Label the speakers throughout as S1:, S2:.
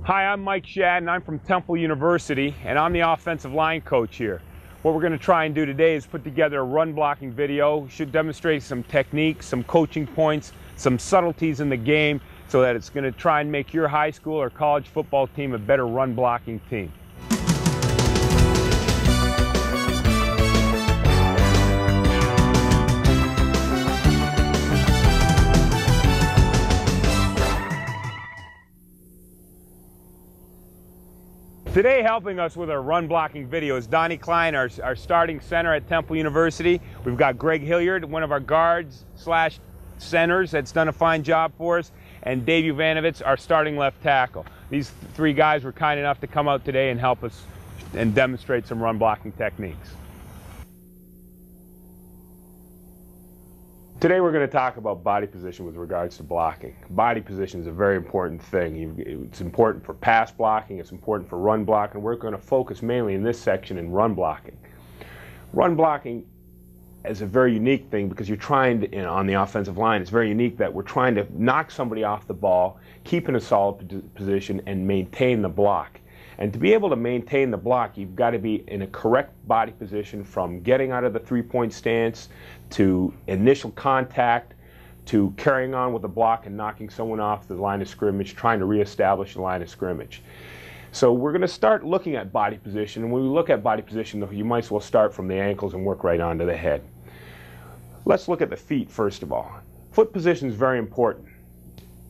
S1: Hi, I'm Mike Shadden. I'm from Temple University, and I'm the offensive line coach here. What we're going to try and do today is put together a run blocking video. Should demonstrate some techniques, some coaching points, some subtleties in the game, so that it's going to try and make your high school or college football team a better run blocking team. Today, helping us with our run blocking video is Donnie Klein, our starting center at Temple University. We've got Greg Hilliard, one of our guards slash centers that's done a fine job for us, and Dave Uvanovitz, our starting left tackle. These three guys were kind enough to come out today and help us and demonstrate some run blocking techniques. Today we're going to talk about body position with regards to blocking. Body position is a very important thing. It's important for pass blocking, it's important for run blocking. We're going to focus mainly in this section in run blocking. Run blocking is a very unique thing because you're trying to, on the offensive line, it's very unique that we're trying to knock somebody off the ball, keep in a solid position, and maintain the block. And to be able to maintain the block, you've got to be in a correct body position from getting out of the three-point stance to initial contact to carrying on with the block and knocking someone off the line of scrimmage, trying to reestablish the line of scrimmage. So we're going to start looking at body position. And when we look at body position, you might as well start from the ankles and work right onto the head. Let's look at the feet first of all. Foot position is very important.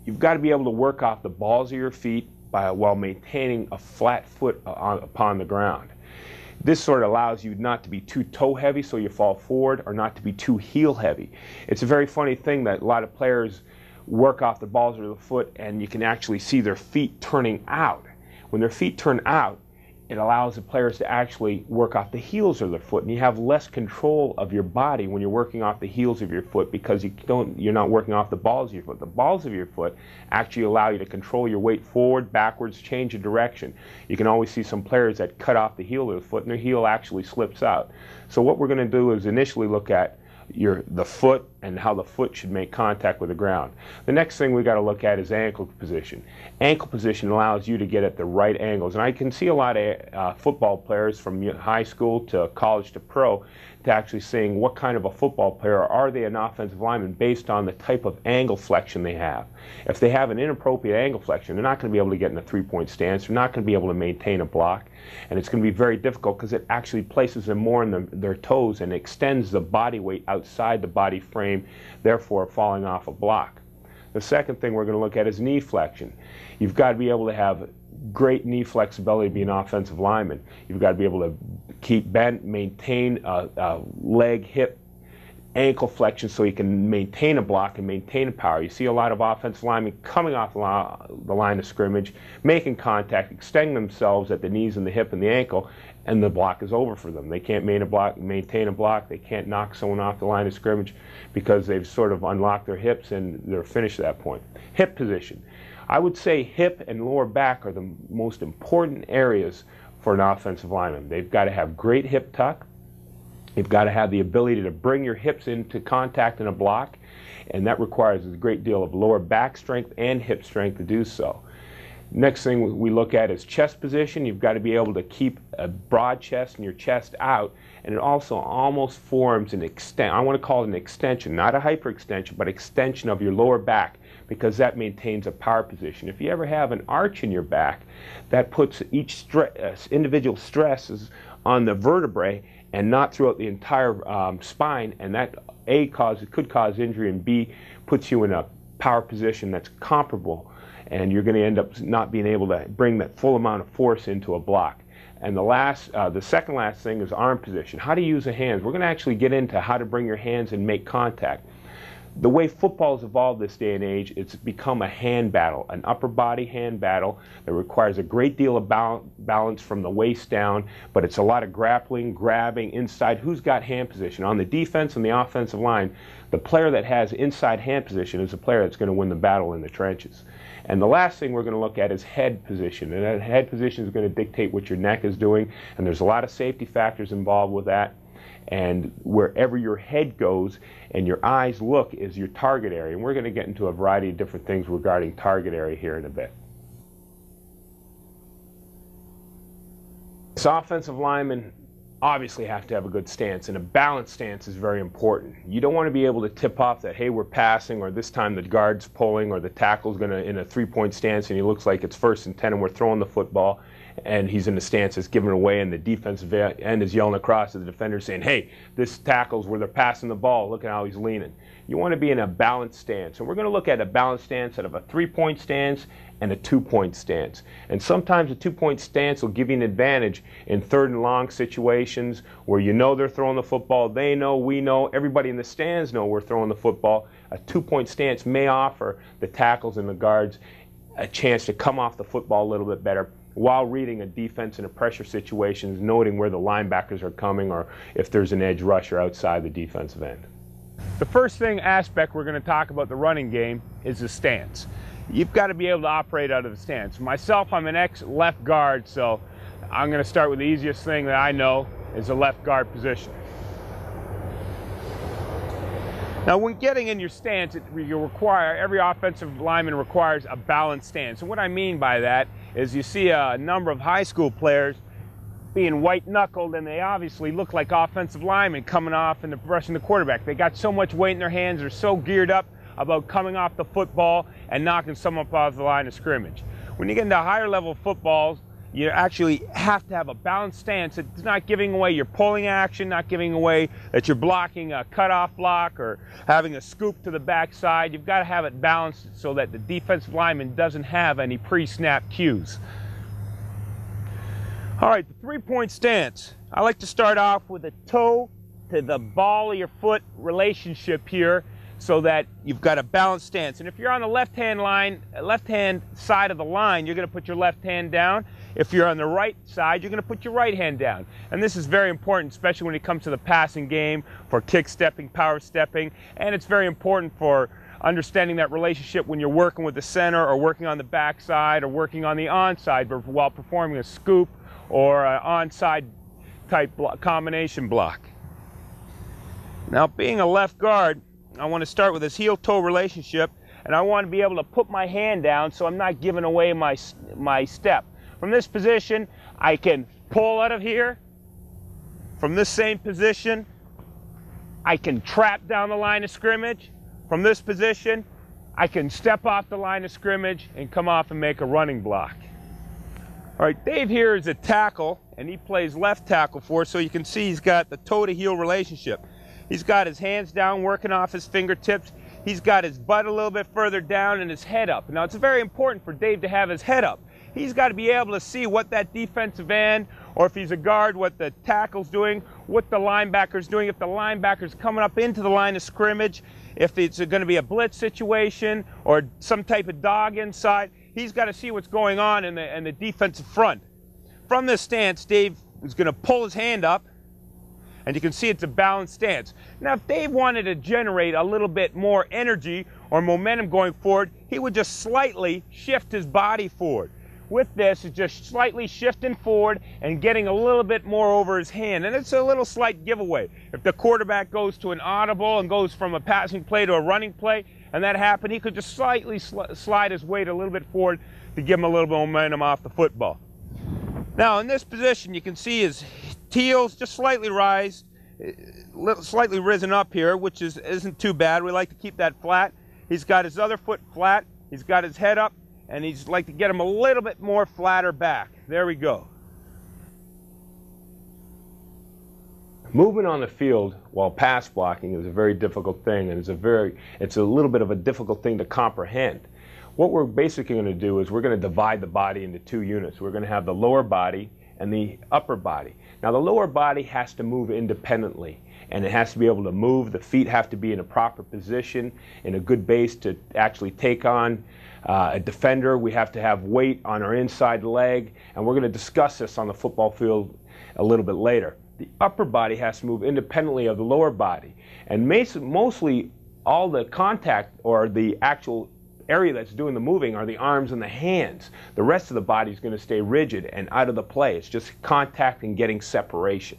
S1: You've got to be able to work off the balls of your feet while maintaining a flat foot upon the ground. This sort of allows you not to be too toe heavy so you fall forward, or not to be too heel heavy. It's a very funny thing that a lot of players work off the balls of the foot and you can actually see their feet turning out. When their feet turn out, it allows the players to actually work off the heels of their foot, and you have less control of your body when you're working off the heels of your foot because you're not working off the balls of your foot. The balls of your foot actually allow you to control your weight forward, backwards, change of direction. You can always see some players that cut off the heel of the foot and their heel actually slips out. So what we're going to do is initially look at the foot and how the foot should make contact with the ground. The next thing we got to look at is ankle position. Ankle position allows you to get at the right angles, and I can see a lot of football players from high school to college to pro to actually saying what kind of a football player are they, an offensive lineman, based on the type of angle flexion they have. If they have an inappropriate angle flexion, they're not going to be able to get in a three-point stance, they're not going to be able to maintain a block, and it's going to be very difficult because it actually places them more in their toes and extends the body weight outside the body frame, therefore falling off a block. The second thing we're going to look at is knee flexion. You've got to be able to have great knee flexibility to be an offensive lineman. You've got to be able to keep bent, maintain leg, hip, ankle flexion so you can maintain a block and maintain a power. You see a lot of offensive linemen coming off the line of scrimmage, making contact, extending themselves at the knees and the hip and the ankle, and the block is over for them. They can't maintain a block. They can't knock someone off the line of scrimmage because they've sort of unlocked their hips and they're finished at that point. Hip position. I would say hip and lower back are the most important areas for an offensive lineman. They've got to have great hip tuck. You've got to have the ability to bring your hips into contact in a block, and that requires a great deal of lower back strength and hip strength to do so. Next thing we look at is chest position. You've got to be able to keep a broad chest and your chest out, and it also almost forms an I want to call it an extension, not a hyperextension, but extension of your lower back, because that maintains a power position. If you ever have an arch in your back, that puts each individual stresses on the vertebrae and not throughout the entire spine, and that could cause injury, and B, puts you in a power position that's comparable, and you're going to end up not being able to bring that full amount of force into a block. And the second last thing is arm position. How to use the hands. We're going to actually get into how to bring your hands and make contact. The way football's evolved this day and age, it's become a hand battle, an upper body hand battle that requires a great deal of balance from the waist down, but it's a lot of grappling, grabbing, inside. Who's got hand position? On the defense and the offensive line, the player that has inside hand position is the player that's going to win the battle in the trenches. And the last thing we're going to look at is head position. And that head position is going to dictate what your neck is doing, and there's a lot of safety factors involved with that. And wherever your head goes and your eyes look is your target area. And we're going to get into a variety of different things regarding target area here in a bit. This offensive lineman obviously have to have a good stance, and a balanced stance is very important. You don't want to be able to tip off that, hey, we're passing, or this time the guard's pulling, or the tackle's going to in a three-point stance and he looks like it's 1st and 10 and we're throwing the football, and he's in the stance that's giving away, and the defensive end is yelling across to the defender saying, hey, this tackle's where they're passing the ball, look at how he's leaning. You want to be in a balanced stance, and we're going to look at a balanced stance out of a 3-point stance and a 2-point stance. And sometimes a 2-point stance will give you an advantage in 3rd and long situations where you know they're throwing the football, they know, we know, everybody in the stands know we're throwing the football. A 2-point stance may offer the tackles and the guards a chance to come off the football a little bit better while reading a defense in a pressure situations, noting where the linebackers are coming or if there's an edge rusher outside the defensive end. The first aspect we're going to talk about the running game is the stance. You've got to be able to operate out of the stance. Myself, I'm an ex-left guard, so I'm going to start with the easiest thing that I know is the left guard position. Now, when getting in your stance, every offensive lineman requires a balanced stance. And what I mean by that is you see a number of high school players being white-knuckled, and they obviously look like offensive linemen coming off and rushing the quarterback. They got so much weight in their hands, they're so geared up about coming off the football and knocking someone off the line of scrimmage. When you get into higher level footballs, you actually have to have a balanced stance. It's not giving away your pulling action, not giving away that you're blocking a cutoff block or having a scoop to the backside. You've got to have it balanced so that the defensive lineman doesn't have any pre-snap cues. All right, the 3-point stance. I like to start off with a toe to the ball of your foot relationship here, so that you've got a balanced stance. And if you're on the left-hand side of the line, you're going to put your left hand down. If you're on the right side, you're going to put your right hand down. And this is very important, especially when it comes to the passing game, for kick stepping, power stepping, and it's very important for understanding that relationship when you're working with the center or working on the backside or working on the onside while performing a scoop or an onside type combination block. Now, being a left guard, I want to start with this heel-toe relationship, and I want to be able to put my hand down so I'm not giving away my step. From this position, I can pull out of here. From this same position, I can trap down the line of scrimmage. From this position, I can step off the line of scrimmage and come off and make a running block. All right, Dave here is a tackle, and he plays left tackle for us, so you can see he's got the toe-to-heel relationship. He's got his hands down, working off his fingertips. He's got his butt a little bit further down and his head up. Now, it's very important for Dave to have his head up. He's got to be able to see what that defensive end, or if he's a guard, what the tackle's doing, what the linebacker's doing, if the linebacker's coming up into the line of scrimmage, if it's going to be a blitz situation or some type of dog inside. He's got to see what's going on in the defensive front. From this stance, Dave is going to pull his hand up, and you can see it's a balanced stance. Now, if Dave wanted to generate a little bit more energy or momentum going forward, he would just slightly shift his body forward. With this, it's just slightly shifting forward and getting a little bit more over his hand. And it's a little slight giveaway. If the quarterback goes to an audible and goes from a passing play to a running play, and that happened, he could just slightly slide his weight a little bit forward to give him a little bit of momentum off the football. Now, in this position, you can see his heels just slightly slightly risen up here, which isn't too bad. We like to keep that flat. He's got his other foot flat. He's got his head up, and he's like to get him a little bit more flatter back. There we go. Movement on the field while pass blocking is a very difficult thing, and it's a little bit of a difficult thing to comprehend. What we're basically going to do is we're going to divide the body into two units. We're going to have the lower body and the upper body. Now, the lower body has to move independently, and it has to be able to move. The feet have to be in a proper position, in a good base to actually take on a defender. We have to have weight on our inside leg, and we're going to discuss this on the football field a little bit later. The upper body has to move independently of the lower body, and mostly all the contact or the actual area that's doing the moving are the arms and the hands. The rest of the body is going to stay rigid and out of the play. It's just contact and getting separation.